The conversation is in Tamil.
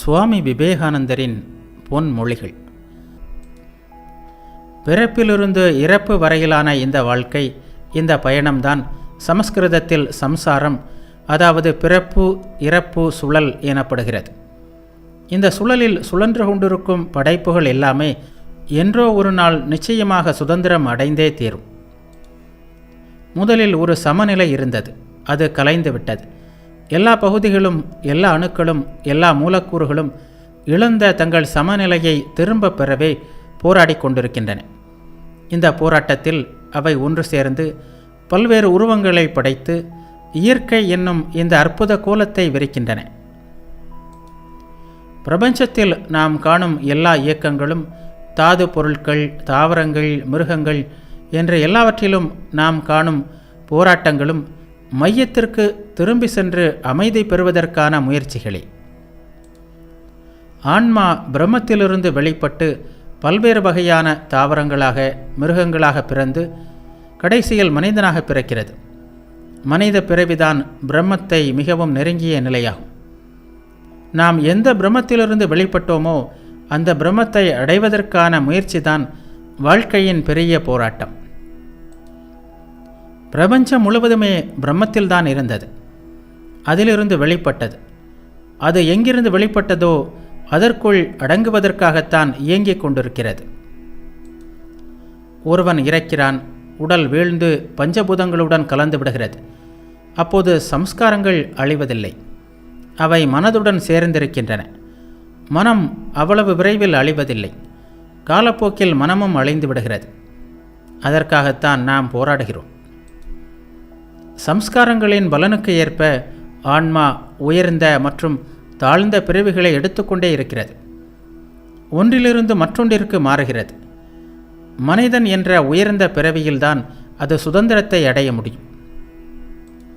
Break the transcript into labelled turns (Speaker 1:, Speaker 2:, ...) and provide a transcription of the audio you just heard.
Speaker 1: சுவாமி விவேகானந்தரின் பொன்மொழிகள். பிறப்பிலிருந்து இறப்பு வரையிலான இந்த வாழ்க்கை, இந்த பயணம்தான் சமஸ்கிருதத்தில் சம்சாரம், அதாவது பிறப்பு இறப்பு சுழல் எனப்படுகிறது. இந்த சுழலில் சுழன்று கொண்டிருக்கும் படைப்புகள் எல்லாமே என்றோ ஒரு நாள் நிச்சயமாக சுதந்திரம் அடைந்தே தீரும். முதலில் ஒரு சமநிலை இருந்தது, அது கலைந்து விட்டது. எல்லா பகுதிகளும், எல்லா அணுக்களும், எல்லா மூலக்கூறுகளும் இழந்த தங்கள் சமநிலையை திரும்ப பெறவே போராடி கொண்டிருக்கின்றன. இந்த போராட்டத்தில் அவை ஒன்று சேர்ந்து பல்வேறு உருவங்களை படைத்து இயற்கை என்னும் இந்த அற்புத கோலத்தை விரிக்கின்றன. பிரபஞ்சத்தில் நாம் காணும் எல்லா இயக்கங்களும், தாது பொருட்கள், தாவரங்கள், மிருகங்கள் என்ற எல்லாவற்றிலும் நாம் காணும் போராட்டங்களும் மையத்திற்கு திரும்பி சென்று அமைதி பெறுவதற்கான முயற்சிகளே. ஆன்மா பிரம்மத்திலிருந்து வெளிப்பட்டு பல்வேறு வகையான தாவரங்களாக, மிருகங்களாக பிறந்து கடைசியில் மனிதனாக பிறக்கிறது. மனித பிறவிதான் பிரம்மத்தை மிகவும் நெருங்கிய நிலையாகும். நாம் எந்த பிரம்மத்திலிருந்து வெளிப்பட்டோமோ அந்த பிரம்மத்தை அடைவதற்கான முயற்சிதான் வாழ்க்கையின் பெரிய போராட்டம். பிரபஞ்சம் முழுவதுமே பிரம்மத்தில்தான் இருந்தது, அதிலிருந்து வெளிப்பட்டது. அது எங்கிருந்து வெளிப்பட்டதோ அதற்குள் அடங்குவதற்காகத்தான் இயங்கிக் கொண்டிருக்கிறது. ஒருவன் இறக்கிறான், உடல் வீழ்ந்து பஞ்சபூதங்களுடன் கலந்து விடுகிறது. அப்போது சம்ஸ்காரங்கள் அழிவதில்லை, அவை மனதுடன் சேர்ந்திருக்கின்றன. மனம் அவ்வளவு விரைவில் அழிவதில்லை, காலப்போக்கில் மனமும் அழிந்து விடுகிறது. அதற்காகத்தான் நாம் போராடுகிறோம். சம்ஸ்காரங்களின் பலனுக்கு ஏற்ப ஆன்மா உயர்ந்த மற்றும் தாழ்ந்த பிறவிகளை எடுத்துக்கொண்டே இருக்கிறது. ஒன்றிலிருந்து மற்றொன்றிற்கு மாறுகிறது. மனிதன் என்ற உயர்ந்த பிறவியில்தான் அது சுதந்திரத்தை அடைய முடியும்.